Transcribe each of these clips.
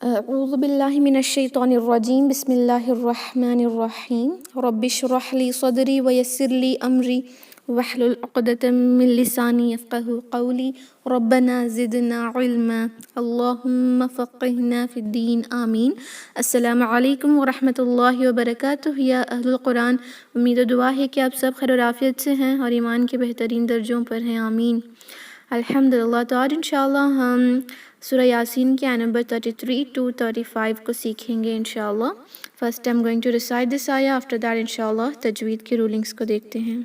اعوذ باللہ من الشیطان الرجیم بسم اللہ الرحمن الرحیم رب اشرح لی صدری ویسر لی امری واحلل عقدۃ من لسانی یفقہوا قولی ربنا زدنا علما اللہم فقہنا فی الدین آمین۔ السلام علیکم ورحمۃ اللہ وبرکاتہ۔ یا اہل القرآن، امید و دعا ہے کہ آپ سب خیر و عافیت سے ہیں اور ایمان کے بہترین درجوں پر ہیں، آمین۔ الحمدللہ۔ تو آج انشاءاللہ ہم سورہ یاسین کے آیت نمبر 33 to 35 کو سیکھیں گے انشاءاللہ۔ First I'm going to recite this ayah, after that انشاءاللہ تجوید کی رولنگز کو دیکھتے ہیں۔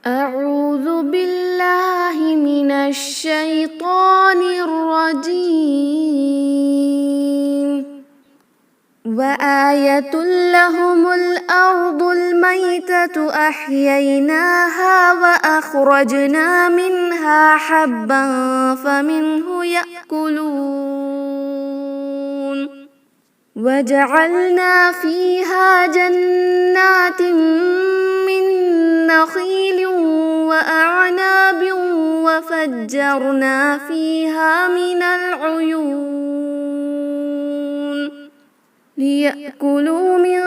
اعوذ باللہ من الشیطان الرجیم وآیۃ لہم الارض المیتۃ احییناہا واخرجنا منہا حبا فمنہ یأکلون وجعلنا فیہا جنات من نخیل وأعناب وفجرنا فیہا من العیون لِيَأْكُلُوا مِن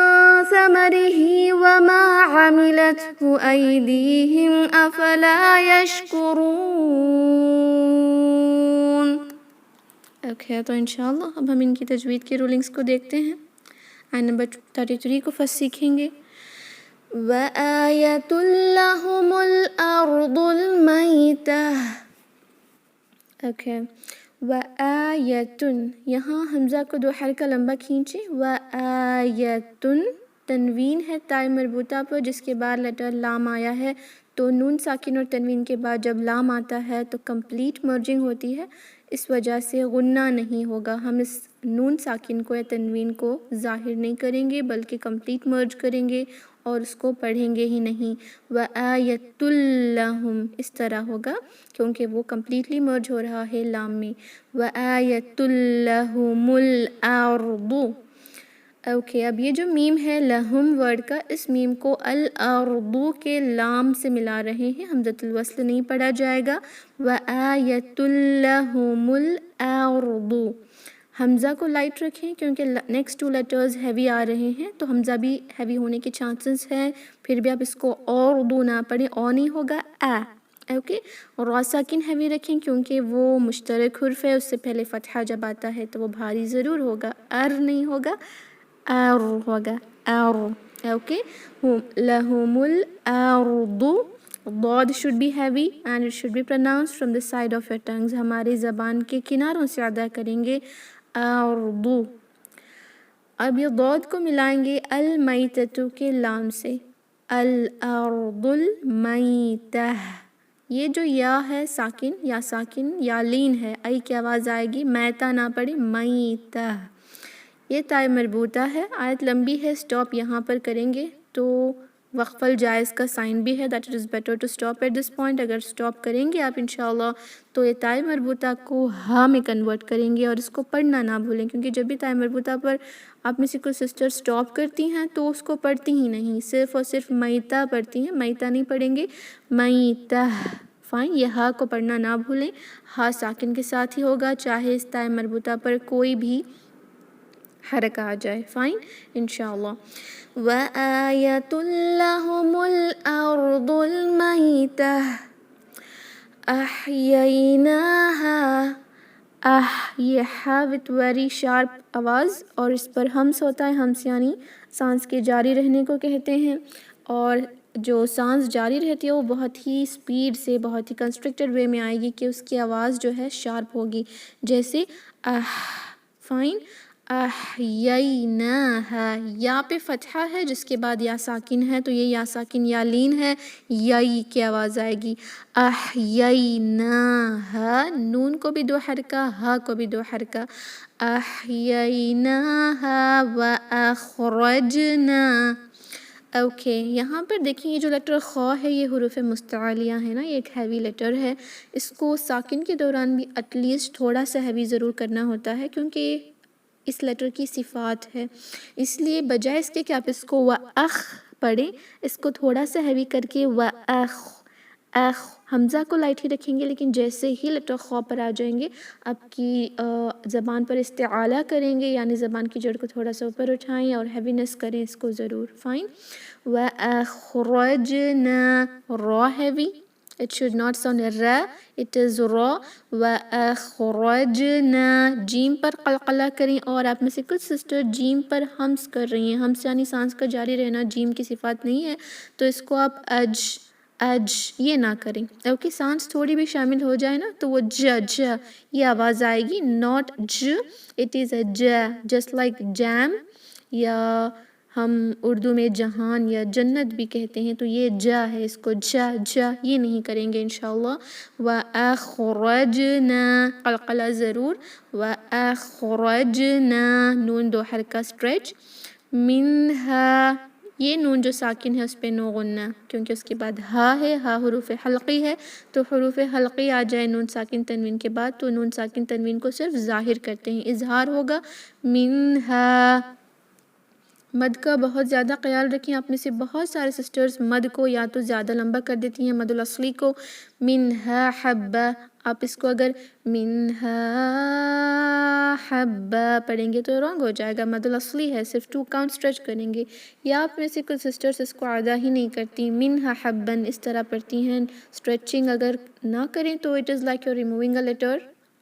ثَمَرِهِ وَمَا عَمِلَتْهُ أَيْدِيهِمْ أَفَلَا يَشْكُرُونَ۔ اوکے، تو انشاءاللہ اب ہم ان کی تجوید کی رولنگز کو دیکھتے ہیں۔ آیت نمبر 33 کو فرسٹ سیکھیں گے۔ وَآیَةٌ لَهُمُ الْأَرْضُ الْمَيْتَةُ۔ اوکے، وآیتن، یہاں حمزہ کو دو حرکہ لمبا کھینچے۔ وآیتن تنوین ہے تائے مربوطہ پر، جس کے بعد لیٹر لام آیا ہے، تو نون ساکن اور تنوین کے بعد جب لام آتا ہے تو کمپلیٹ مرجنگ ہوتی ہے، اس وجہ سے غنہ نہیں ہوگا۔ ہم اس نون ساکن کو یا تنوین کو ظاہر نہیں کریں گے بلکہ کمپلیٹ مرج کریں گے اور اس کو پڑھیں گے ہی نہیں۔ وآیۃ لہم اس طرح ہوگا کیونکہ وہ کمپلیٹلی مرج ہو رہا ہے لام میں۔ وآیۃ لہم الارض۔ اوکے، اب یہ جو میم ہے لہم ورڈ کا، اس میم کو الارض کے لام سے ملا رہے ہیں، حمزۃ الوصل نہیں پڑھا جائے گا۔ وآیۃ لہم الارض، حمزہ کو لائٹ رکھیں کیونکہ نیکسٹ ٹو لیٹرز ہیوی آ رہے ہیں، تو حمزہ بھی ہیوی ہونے کے چانسز ہیں، پھر بھی آپ اس کو اردو نہ پڑھیں، او نہیں ہوگا، اوکے۔ اور را ساکن ہیوی رکھیں کیونکہ وہ مشترک حرف ہے، اس سے پہلے فتحہ جب آتا ہے تو وہ بھاری ضرور ہوگا، نہیں ہوگا، ہوگا، اوکے۔ لہم الارض، ضاد should be heavy and it should be pronounced from the side of your tongues، ہماری زبان کے کناروں سے ادا کریں گے ارض۔ اب یہ ضاد کو ملائیں گے المیتۃ کے لام سے، الارض المیتہ۔ یہ جو یا ہے ساکن یا لین ہے، ای کی آواز آئے گی، میتہ نہ پڑے، میتہ۔ یہ تائے مربوطہ ہے، آیت لمبی ہے، سٹاپ یہاں پر کریں گے تو وقف الجائز کا سائن بھی ہے، that it is better to stop at this point۔ اگر سٹاپ کریں گے آپ انشاءاللہ تو یہ تائے مربوطہ کو ہاں میں کنورٹ کریں گے، اور اس کو پڑھنا نہ بھولیں کیونکہ جب بھی تائے مربوطہ پر آپ میں سے کوئی سسٹر سٹاپ کرتی ہیں تو اس کو پڑھتی ہی نہیں، صرف اور صرف میتہ پڑھتی ہیں، میتہ نہیں پڑھیں گے، میتہ۔ فائن، یہ ہاں کو پڑھنا نہ بھولیں، ہاں ساکن کے ساتھ ہی ہوگا چاہے اس تائے مربوطہ پر کوئی بھی حرکہ آ جائے، فائن انشاءاللہ۔ وآیۃ لہم الارض المیتہ احییناہا، یہ ہا وتھ ویری شارپ آواز، اور اس پر ہمس ہوتا ہے، ہمس یعنی سانس کے جاری رہنے کو کہتے ہیں، اور جو سانس جاری رہتی ہے وہ بہت ہی سپیڈ سے، بہت ہی کنسٹرکٹڈ وے میں آئے گی کہ اس کی آواز جو ہے شارپ ہوگی، جیسے فائن، احییناہا، یا پہ فتحہ ہے جس کے بعد یا ساکن ہے، تو یہ یا ساکن یا لین ہے، یائی کی آواز آئے گی، احییناہا، نون کو بھی دو حرکہ، ہا کو بھی دو حرکہ، احییناہا واخرجنا۔ اوکے، یہاں پر دیکھیں یہ جو لیٹر خا ہے یہ حروف مستعلیہ ہے نا، یہ ایک ہیوی لیٹر ہے، اس کو ساکن کے دوران بھی ایٹ لیسٹ تھوڑا سا ہیوی ضرور کرنا ہوتا ہے کیونکہ اس لیٹر کی صفات ہے، اس لیے بجائے اس کے کہ آپ اس کو وَأَخ پڑھیں، اس کو تھوڑا سا ہیوی کر کے وَأَخ، حمزہ کو لائٹ ہی رکھیں گے، لیکن جیسے ہی لیٹر خا پر آ جائیں گے آپ کی زبان پر استعالیٰ کریں گے، یعنی زبان کی جڑ کو تھوڑا سا اوپر اٹھائیں اور ہیوینس کریں اس کو ضرور. فائن. وَأَخْرَجْنَا را heavy. It should not sound را. It is را. وَأَخْرَجْنَا جیم پر قلقلہ کریں، اور آپ میں سے کچھ سسٹر جیم پر ہمس کر رہی ہیں. ہمس یعنی سانس کا جاری رہنا جیم کی صفات نہیں ہے، تو اس کو آپ اج یہ نہ کریں. اوکے، سانس تھوڑی بھی شامل ہو جائے نا تو وہ ج یہ آواز آئے گی، ناٹ ج. It is a just like جیم، یا ہم اردو میں جہان یا جنت بھی کہتے ہیں، تو یہ جا ہے، اس کو جا یہ نہیں کریں گے انشاءاللہ. وَأَخْرَجْنَا قلقلہ ضرور. وَأَخْرَجْنَا نون دو حرکہ اسٹریچ. منہا یہ نون جو ساکن ہے اس پہ نو غنہ، کیونکہ اس کے بعد ہا ہے، ہا حروف حلقی ہے، تو حروف حلقی آ جائے نون ساکن تنوین کے بعد تو نون ساکن تنوین کو صرف ظاہر کرتے ہیں، اظہار ہوگا. منہا مد کا بہت زیادہ خیال رکھیں. آپ میں سے بہت سارے سسٹرز مد کو یا تو زیادہ لمبا کر دیتی ہیں، مد الاصلی کو. منہا حبہ، آپ اس کو اگر منہا حبہ پڑھیں گے تو رانگ ہو جائے گا، مد الاصلی ہے، صرف 2 کاؤنٹ اسٹریچ کریں گے. یا آپ میں سے کچھ سسٹرز اس کو ادا ہی نہیں کرتی، منہا حبن اس طرح پڑھتی ہیں. اسٹریچنگ اگر نہ کریں تو it is like you removing a letter,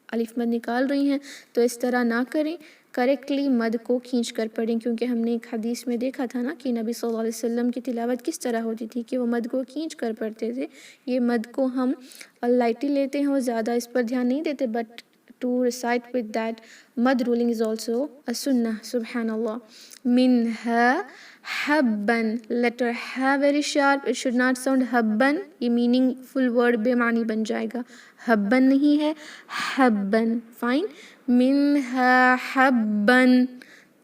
الف مد نکال رہی ہیں، تو اس طرح نہ کریں. کریکٹلی مد کو کھینچ کر پڑھیں، کیونکہ ہم نے ایک حدیث میں دیکھا تھا نا کہ نبی صلی اللہ علیہ وسلم کی تلاوت کس طرح ہوتی تھی کہ وہ مد کو کھینچ کر پڑھتے تھے. یہ مد کو ہم لائٹلی لیتے ہیں اور زیادہ اس پر دھیان نہیں دیتے، but to recite with that مد رولنگ از آلسو اے سنہ. سبحان اللہ. منہا حبن، لیٹر ہے very sharp, it should not sound حبن، یہ میننگ فل ورڈ بے معنی بن جائے گا، حبن نہیں ہے، حبن. فائن. منہا حبن،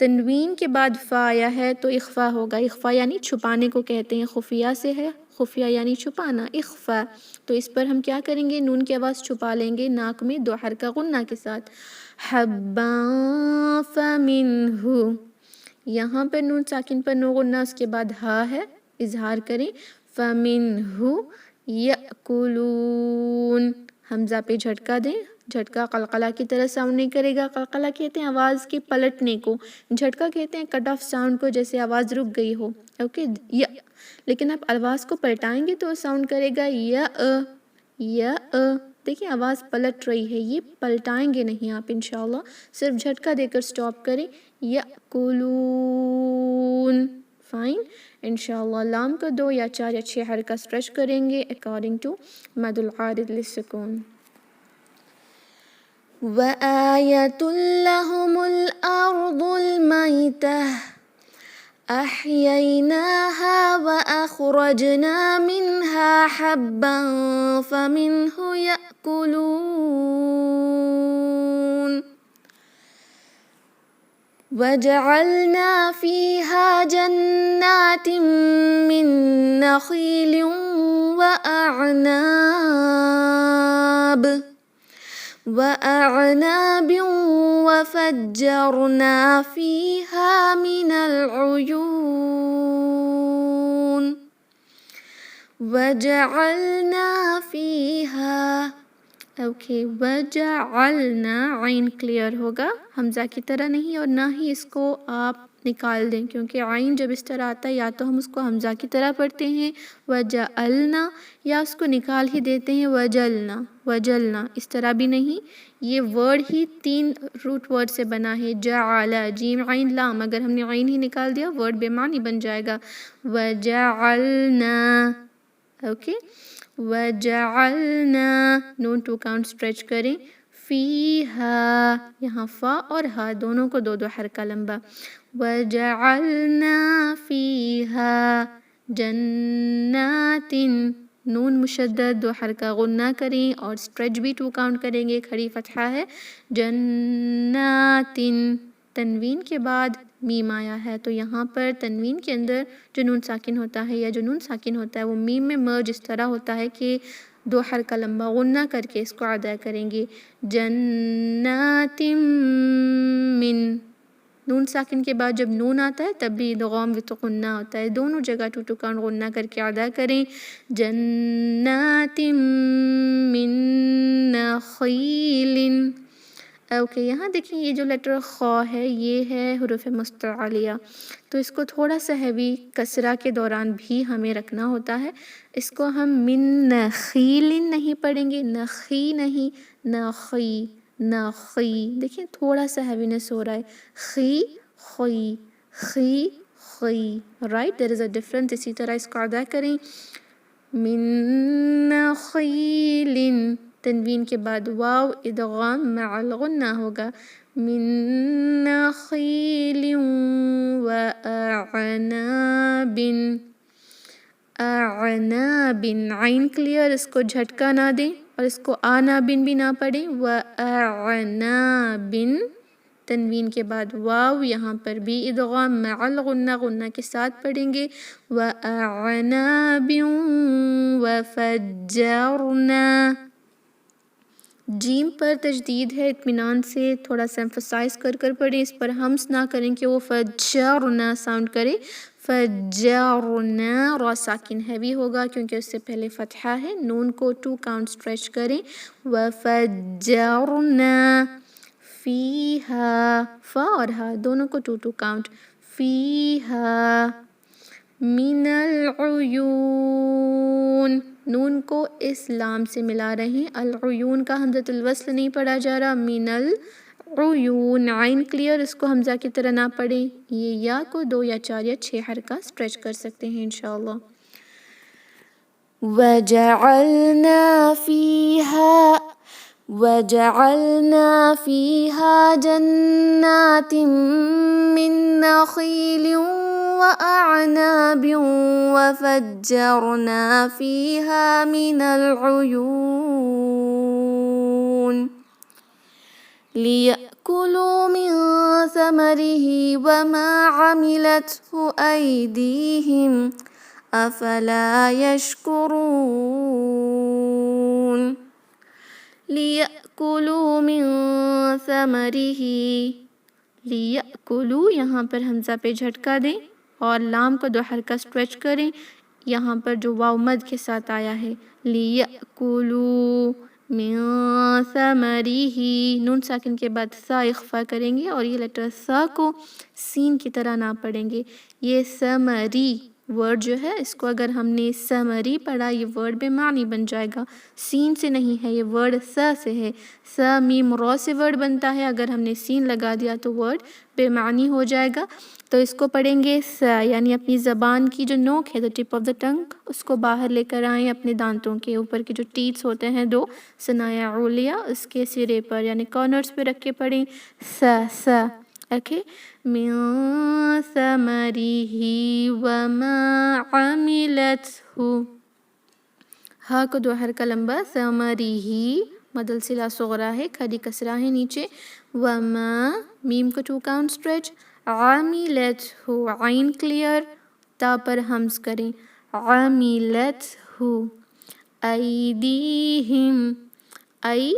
تنوین کے بعد فا آیا ہے تو اخفا ہوگا. اخفا یعنی چھپانے کو کہتے ہیں، خفیہ سے ہے، خفیہ یعنی چھپانا، اخفا. تو اس پر ہم کیا کریں گے، نون کی آواز چھپا لیں گے ناک میں 2 حرکہ غنہ کے ساتھ. حبا فمنہ، یہاں پر نون ساکن پر نو غنہ، اس کے بعد ہا ہے، اظہار کریں. فمنہ یأکلون، حمزہ پہ جھٹکا دیں، جھٹکا قلقلہ کی طرح ساؤنڈ نہیں کرے گا. قلقلہ کہتے ہیں آواز کے پلٹنے کو، جھٹکا کہتے ہیں کٹ آف ساؤنڈ کو، جیسے آواز رک گئی ہو. اوکے، لیکن آپ آواز کو پلٹائیں گے تو ساؤنڈ کرے گا یا دیکھیں آواز پلٹ رہی ہے، یہ پلٹائیں گے نہیں آپ انشاءاللہ، صرف جھٹکا دے کر سٹاپ کریں. یأکلون. فائن. انشاءاللہ لام کا 2 یا 4 یا 6 حرکہ اسٹریچ کریں گے اکارڈنگ ٹو مد العارض للسکون. وَآيَةٌ لَهُمُ الْأَرْضُ الْمَيْتَةُ أَحْيَيْنَاهَا وَأَخْرَجْنَا مِنْهَا حَبًّا فَمِنْهُ يَأْكُلُونَ وَجَعَلْنَا فِيهَا جَنَّاتٍ مِّن نَخِيلٍ وَأَعْنَابٍ وَفَجَّرْنَا فِيهَا مِنَ الْعُيُونِ وَجَعَلْنَا فِيهَا. اوکے، وَجَعَلْنَا عین کلیئر ہوگا، حمزہ کی طرح نہیں، اور نہ ہی اس کو آپ نکال دیں، کیونکہ عین جب اس طرح آتا ہے یا تو ہم اس کو حمزہ کی طرح پڑھتے ہیں وَجَعَلْنَا، یا اس کو نکال ہی دیتے ہیں وَجَلْنَا، اس طرح بھی نہیں. یہ ورڈ ہی 3 روٹ ورڈ سے بنا ہے، جعل، جیم عین لام، اگر ہم نے عین ہی نکال دیا ورڈ بے معنی بن جائے گا. وَجَعَلْنَا. اوکے، وَجَعَلْنَا نون 2 کاؤنٹ اسٹریچ کریں. فیہا، یہاں فا اور ہا دونوں کو 2 حرکہ لمبا. وَجَعَلْنَا فِيهَا جَنَّاتٍ، نون مشدد 2 حرکہ غنہ کریں اور اسٹریچ بھی 2 کاؤنٹ کریں گے، کھڑی فتحہ ہے. جنات، تنوین کے بعد میم آیا ہے، تو یہاں پر تنوین کے اندر جو نون ساکن ہوتا ہے یا جو نون ساکن ہوتا ہے وہ میم میں مرج اس طرح ہوتا ہے کہ 2 حرکہ لمبا غنہ کر کے اس کو ادا کریں گے. جنات من نون ساکن کے بعد جب نون آتا ہے تب بھی ادغام غنہ ہوتا ہے. دونوں جگہ 2 کاؤنٹ غنہ کر کے ادا کریں. جنات من نخیل. اوکے یہاں دیکھیں یہ جو لیٹر خا ہے یہ ہے حروف مستعلیہ، تو اس کو تھوڑا سا ہیوی کسرہ کے دوران بھی ہمیں رکھنا ہوتا ہے. اس کو ہم من نخیل نہیں پڑھیں گے، نخی نہیں، نخی نخی. دیکھیں تھوڑا سا ہیوینس ہو رہا ہے، خی خی خی خی. Right, there is a difference. اسی طرح اس کو ادا کریں. من نخیل، تنوین کے بعد واو ادغام مع الغنہ ہوگا. من نخیل و اعناب. اعناب، عین کلیئر، اس کو جھٹکا نہ دیں اور اس کو آنابن بھی نہ پڑھیں. و اعناب، تنوین کے بعد واو، یہاں پر بھی ادغام مع الغنہ، غنہ کے ساتھ پڑھیں گے. و اعناب و فجرنا. جیم پر تشدید ہے، اطمینان سے تھوڑا سا ایمفسائز کر پڑھیں، اس پر ہمس نہ کریں کہ وہ فجرنا ساؤنڈ کرے. فجرنا، را ساکن ہیوی ہوگا کیونکہ اس سے پہلے فتحہ ہے. نون کو 2 کاؤنٹ اسٹریچ کریں. وفجرنا فیہا، فا اور ہا دونوں کو 2 کاؤنٹ. فیہا من العیون، نون کو اس لام سے ملا رہے ہیں. العیون کا حمزۃ الوصل نہیں پڑھا جا رہا. من العیون، عین کلیئر، اس کو حمزہ کی طرح نہ پڑھیں. یہ یا کو 2 یا 4 یا 6 حرکہ اسٹریچ کر سکتے ہیں انشاءاللہ. وَجَعَلْنَا فِيهَا جَنَّاتٍ مِّن نَخِيلٍ وَأَعْنَابٍ وَفَجَّرْنَا فِيهَا مِنَ الْعُيُونِ لِيَأْكُلُوا مِن ثَمَرِهِ وَمَا عَمِلَتْهُ أَيْدِيهِمْ أَفَلَا يَشْكُرُونَ. لِيَأْكُلُوا مِن ثَمَرِهِ، لِيَأْكُلُوا یہاں پر حمزہ پہ جھٹکا دیں اور لام کو 2 حرکہ اسٹریچ کریں. یہاں پر جو واو مد کے ساتھ آیا ہے، لِيَأْكُلُوا مِن ثَمَرِهِ، نون ساکن کے بعد سا اخفا کریں گے اور یہ لیٹر سا کو سین کی طرح نہ پڑھیں گے. یہ سمری ورڈ جو ہے اس کو اگر ہم نے سمری پڑھا یہ ورڈ بے معنی بن جائے گا. سین سے نہیں ہے، یہ ورڈ سا سے ہے. سا میم را سے ورڈ بنتا ہے، اگر ہم نے سین لگا دیا تو ورڈ بے معنی ہو جائے گا. تو اس کو پڑھیں گے سا، یعنی اپنی زبان کی جو نوک ہے، the tip of the tongue، اس کو باہر لے کر آئیں اپنے دانتوں کے اوپر کے جو ٹیتھس ہوتے ہیں 2 ثنایا علیہ، اس کے سرے پر یعنی کارنرز پہ رکھ کے پڑھیں سا سا. اوکے. من ثمرہ وما عملتہ، ہا کو 2 حرکہ لمبا. ثمرہ مد صلہ صغرا ہے، کھڑی کسرہ ہے نیچے. وما، میم کو 2 کاؤنٹ اسٹریچ. عملتہ، عین کلیئر، تا پر ہمز کریں. عملتہ. ایدیہم، ای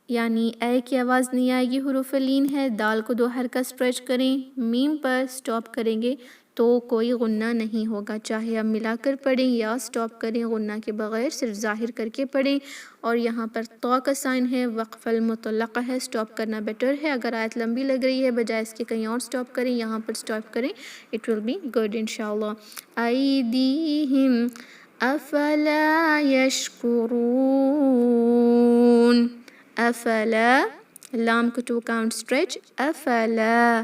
یعنی اے کی آواز نہیں آئے گی، حروف لین ہے. دال کو 2 حرکہ اسٹریچ کریں. میم پر سٹاپ کریں گے تو کوئی غنہ نہیں ہوگا، چاہے آپ ملا کر پڑھیں یا سٹاپ کریں غنہ کے بغیر، صرف ظاہر کر کے پڑھیں. اور یہاں پر طا کا سائن ہے، وقف المطلقہ ہے، سٹاپ کرنا بیٹر ہے. اگر آیت لمبی لگ رہی ہے بجائے اس کے کہیں اور سٹاپ کریں، یہاں پر سٹاپ کریں، اٹ ول بی گڈ انشاءاللہ. ایدیہم افلا یشکرون. افلا، لام کو 2 کاؤنٹ اسٹریچ. افلا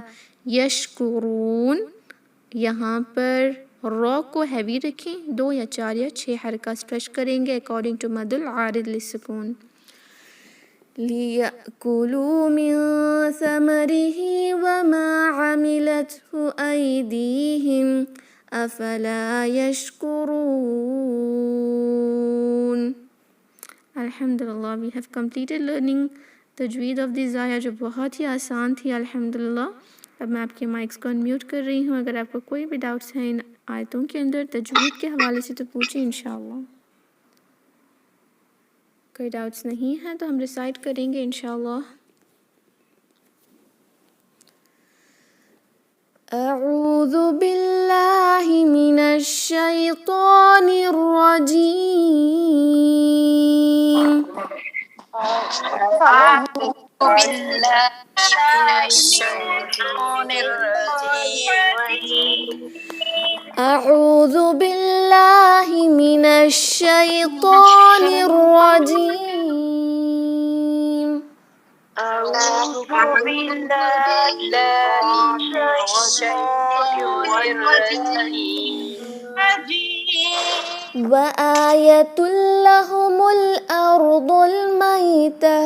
یشکرون، یہاں پر را کو ہیوی رکھیں، 2 یا 4 یا 6 حرکہ اسٹریچ کریں گے اکارڈنگ ٹو مد العارض للسکون. لِيَأْكُلُوا مِن ثَمَرِهِ وَمَا عَمِلَتْهُ أَيْدِيهِمْ أَفَلَا يَشْكُرُونَ. الحمدللہ we have completed learning تجوید آف دی زایا، جو بہت ہی آسان تھی الحمدللہ. اب میں آپ کے مائکس کو انمیوٹ کر رہی ہوں. اگر آپ کو کوئی بھی ڈاؤٹس ہیں ان آیتوں کے اندر تجوید کے حوالے سے تو پوچھیں انشاءاللہ. کوئی ڈاؤٹس نہیں ہیں تو ہم ریسائٹ کریں گے انشاءاللہ. أعوذ بالله من الشيطان الرجيم. أعوذ بالله من الشيطان الرجيم. أعوذ بالله من الشيطان الرجيم. أعوذ بالله من الشيطان الرجيم. وآية لهم الأرض الميتة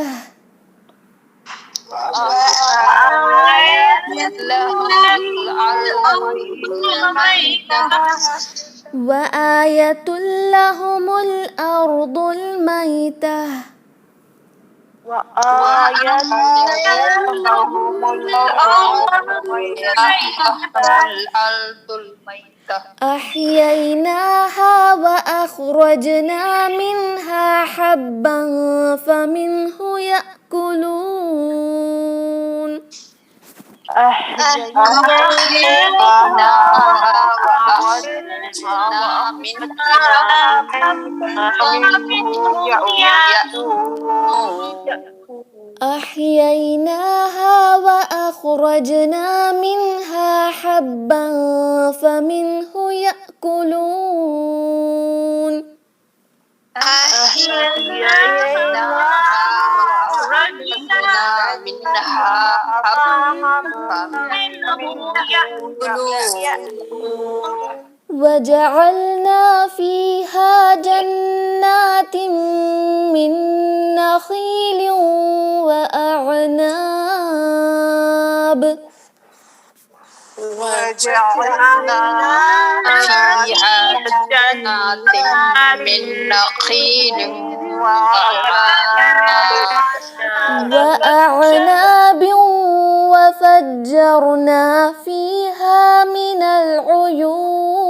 وآية لهم الأرض الميتة وآية لهم الأرض الميتة وآية لهم الأرض الميتة أحييناها وأخرجنا منها حبا فمنه يأكلون. أحييناها وأخرجنا منها فمنه يأكلون. أحييناها وأخرجنا منها حبا فمنه يأكلون. أحييناها وأخرجنا منها حبا فمنه يأكلون. وجعلنا فيها جنات من نخيل وأعناب وجعلنا فيها جنات من نخيل وأعناب وفجرنا فيها من العيون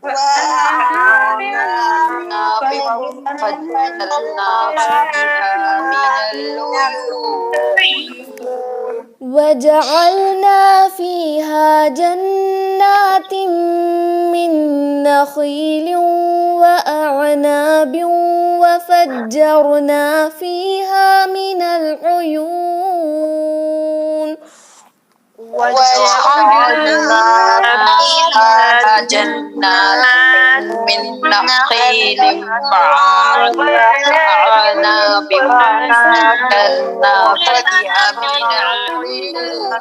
وأعناب وفجرنا فيها من العيون. وجعلنا فيها جنات من نخيل وأعناب وفجرنا فيها من العيون وجعلنا فيها جنات من نخيل وأعناب وفجرنا فيها من العيون.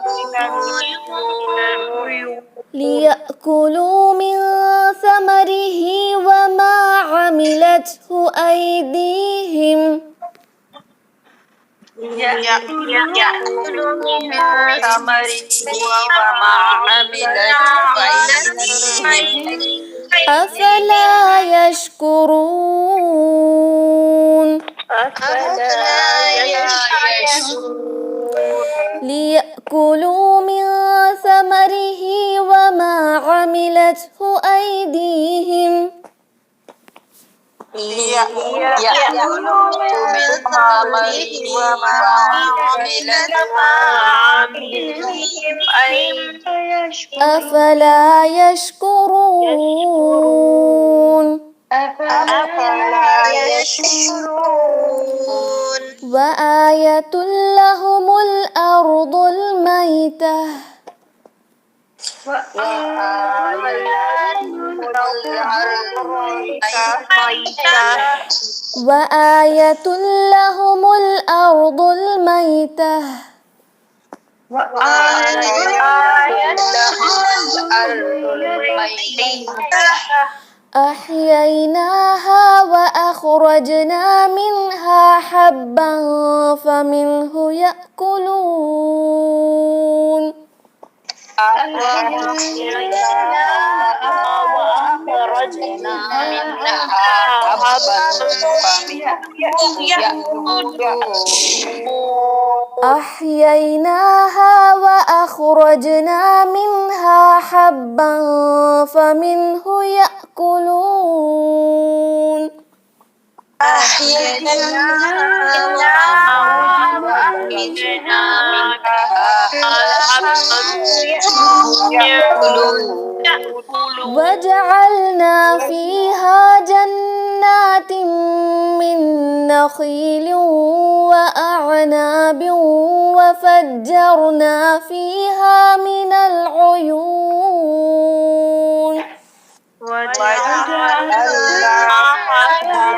ليأكلوا من ثمره وما عملته أيديهم يأكلوا من ثمره وما عملته أيديهم أفلا يشكرون ليأكلوا من ثمره وما عملته أيديهم يأكلوا من ثمره وما عملته أيديهم أفلا يشكرون وآية لهم الأرض الميتة وآية لهم الأرض الميتة أحييناها وأخرجنا منها حبا فمنه يأكلون وأخرجنا منها حبا فمنه يأكلون. أحييناها وأخرجنا منها حبا فمنه يأكلون أحييناها وأخرجنا منها حبا وجعلنا فيها جنات من نخيل وأعناب وفجرنا فيها من العيون وجعلنا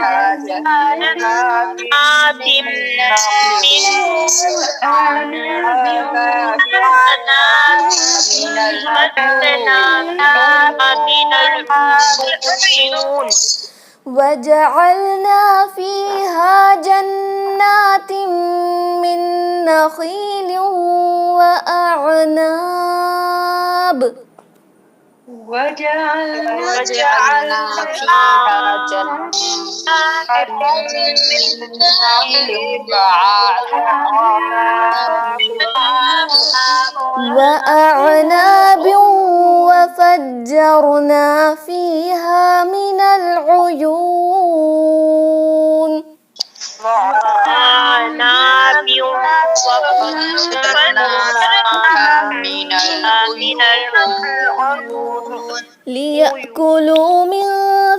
فيها جنات من نخل وأعناب من العيون وجعلنا فيها جنات من نخيل وأعناب وجعلنا فيها جنات من نخيل وأعناب وفجرنا فيها من العيون وأعناب وفجرنا من العيون ليأكلوا من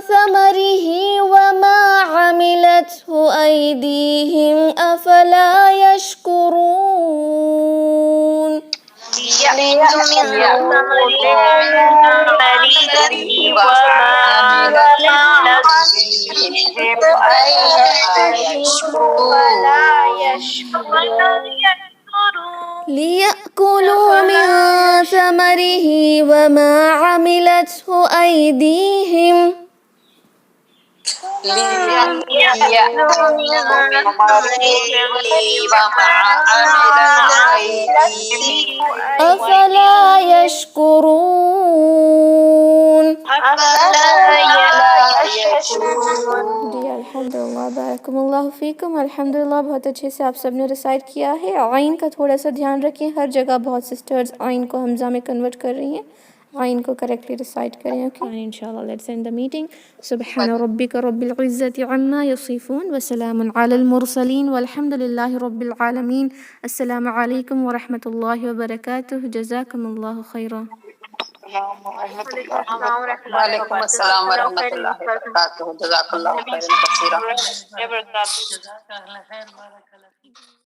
ثمره وما عملته أيديهم أفلا يشكرون ليأكلوا من ثمره وما عملته أيديهم أفلا يشكرون ليأكلوا من ثمره وما عملته أيديهم أفلا يشكرون جی الحمدللہ بارکم اللہ فیکم. الحمدللہ بہت اچھے سے آپ سب نے ریسائٹ کیا ہے. آئین کا تھوڑا سا دھیان رکھیں, ہر جگہ بہت سسٹرز آئین کو حمزہ میں کنورٹ کر رہی ہیں, آئین کو کریکٹلی ریسائٹ کریں. اوکے انشاءاللہ لیٹس اینڈ دی میٹنگ. سبحان ربک رب العزة عما یصفون وسلام علی المرسلین والحمد للہ رب العالمین. السلام علیکم ورحمۃ اللہ وبرکاتہ. جزاکم اللہ خیرا. وعلیکم السلام ورحمۃ اللہ وبرکاتہ. جزاک اللہ خیرا کثیرا.